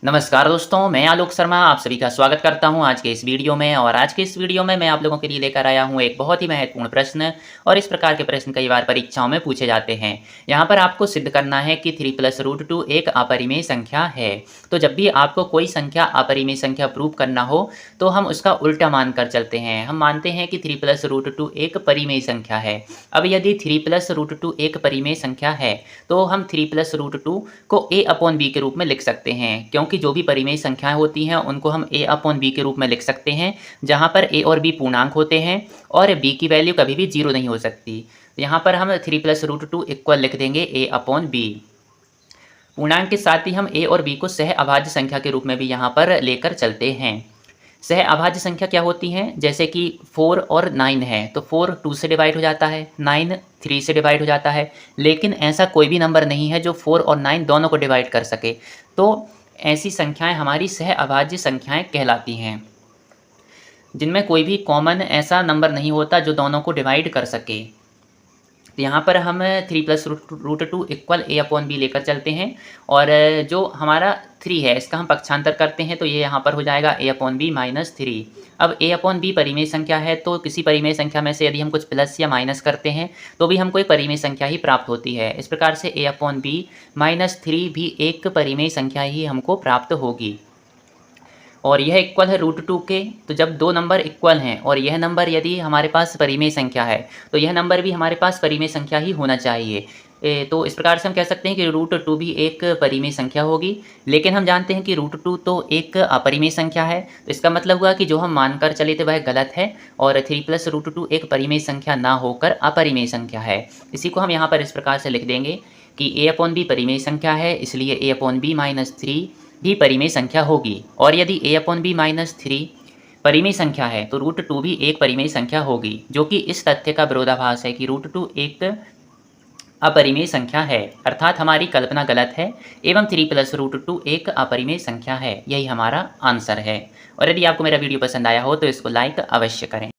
नमस्कार दोस्तों, मैं आलोक शर्मा आप सभी का स्वागत करता हूं आज के इस वीडियो में। और आज के इस वीडियो में मैं आप लोगों के लिए लेकर आया हूं एक बहुत ही महत्वपूर्ण प्रश्न। और इस प्रकार के प्रश्न कई बार परीक्षाओं में पूछे जाते हैं। यहां पर आपको सिद्ध करना है कि 3 + √2 एक अपरिमेय संख्या है। तो जब भी आपको कोई संख्या अपरिमेय संख्या प्रूव करना हो तो हम उसका उल्टा मानकर चलते हैं। हम मानते हैं कि 3 + √2 एक परिमेय संख्या है। अब यदि 3 + √2 एक परिमेय संख्या है तो हम 3 + √2 को a/b के रूप में लिख सकते हैं, क्योंकि जो भी परिमेय संख्याएं होती हैं उनको हम a/b के रूप में लिख सकते हैं, जहां पर a और b पूर्णांक होते हैं और b की वैल्यू कभी भी 0 नहीं हो सकती। यहाँ पर हम 3 + √2 इक्वल लिख देंगे a/b। पूर्णांक के साथ ही हम a और b को सह अभाज्य संख्या के रूप में भी यहाँ पर लेकर चलते हैं। सह अभाज्य संख्या क्या होती हैं? जैसे कि 4 और 9 है तो 4 2 से डिवाइड हो जाता है, 9 3 से डिवाइड हो जाता है। लेकिन ऐसा कोई भी नंबर नहीं है जो 4 और 9 दोनों को डिवाइड कर सके। तो ऐसी संख्याएं हमारी सह अभाज्य संख्याएं कहलाती हैं, जिनमें कोई भी कॉमन ऐसा नंबर नहीं होता जो दोनों को डिवाइड कर सके। तो यहाँ पर हम 3 + √2 इक्वल a/b लेकर चलते हैं। और जो हमारा 3 है इसका हम पक्षांतर करते हैं तो ये यहाँ पर हो जाएगा a/b - 3। अब a/b परिमेय संख्या है तो किसी परिमेय संख्या में से यदि हम कुछ प्लस या माइनस करते हैं तो भी हमको एक परिमेय संख्या ही प्राप्त होती है। इस प्रकार से a/b - 3 भी एक परिमेय संख्या ही हमको प्राप्त होगी। और यह इक्वल है √2 के। तो जब दो नंबर इक्वल हैं और यह नंबर यदि हमारे पास परिमेय संख्या है तो यह नंबर भी हमारे पास परिमेय संख्या ही होना चाहिए। तो इस प्रकार से हम कह सकते हैं कि √2 भी एक परिमेय संख्या होगी। लेकिन हम जानते हैं कि √2 तो एक अपरिमेय संख्या है, तो इसका मतलब हुआ कि जो हम मानकर चले थे वह गलत है और 3 + √2 एक परिमेय संख्या ना होकर अपरिमेय संख्या है। इसी को हम यहाँ पर इस प्रकार से लिख देंगे कि a/b परिमेय संख्या है, इसलिए a/b - 3 भी परिमेय संख्या होगी। और यदि a/b - 3 परिमेय संख्या है तो √2 भी एक परिमेय संख्या होगी, जो कि इस तथ्य का विरोधाभास है कि √2 एक अपरिमेय संख्या है, अर्थात हमारी कल्पना गलत है एवं 3 + √2 एक अपरिमेय संख्या है। यही हमारा आंसर है। और यदि आपको मेरा वीडियो पसंद आया हो तो इसको लाइक अवश्य करें।